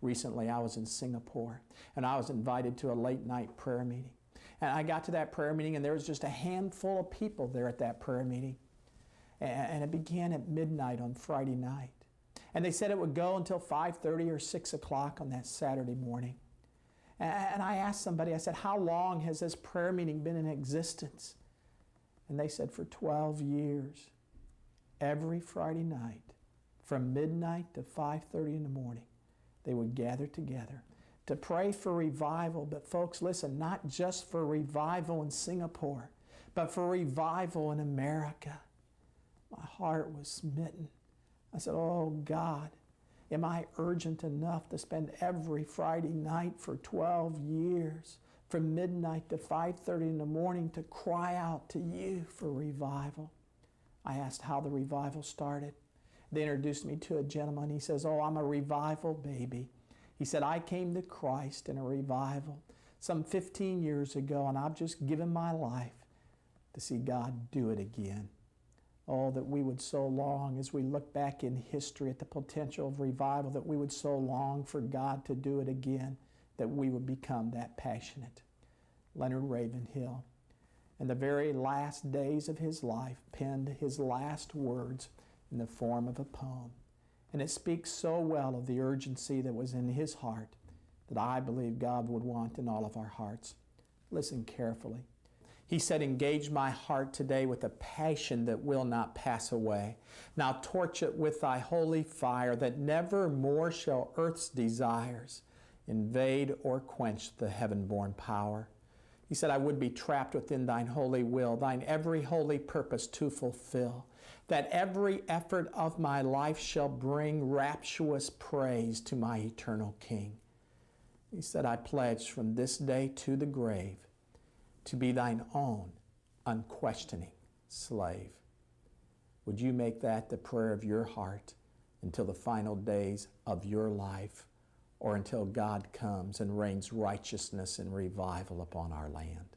Recently, I was in Singapore, and I was invited to a late-night prayer meeting. And I got to that prayer meeting, and there was just a handful of people there at that prayer meeting. And it began at midnight on Friday night. And they said it would go until 5:30 or 6 o'clock on that Saturday morning. And I asked somebody, I said, how long has this prayer meeting been in existence? And they said, for 12 years. Every Friday night, from midnight to 5:30 in the morning, they would gather together to pray for revival. But folks, listen, not just for revival in Singapore, but for revival in America. My heart was smitten. I said, oh God, am I urgent enough to spend every Friday night for 12 years, from midnight to 5:30 in the morning, to cry out to you for revival? I asked how the revival started. They introduced me to a gentleman. He says, oh, I'm a revival baby. He said, I came to Christ in a revival some 15 years ago, and I've just given my life to see God do it again. Oh, that we would so long, as we look back in history at the potential of revival, that we would so long for God to do it again, that we would become that passionate. Leonard Ravenhill, in the very last days of his life, penned his last words in the form of a poem. And it speaks so well of the urgency that was in his heart that I believe God would want in all of our hearts. Listen carefully. He said, engage my heart today with a passion that will not pass away. Now torch it with thy holy fire, that never more shall earth's desires invade or quench the heaven-born power. He said, I would be trapped within thine holy will, thine every holy purpose to fulfill, that every effort of my life shall bring rapturous praise to my eternal King. He said, I pledge from this day to the grave to be thine own unquestioning slave. Would you make that the prayer of your heart until the final days of your life, or until God comes and rains righteousness and revival upon our land?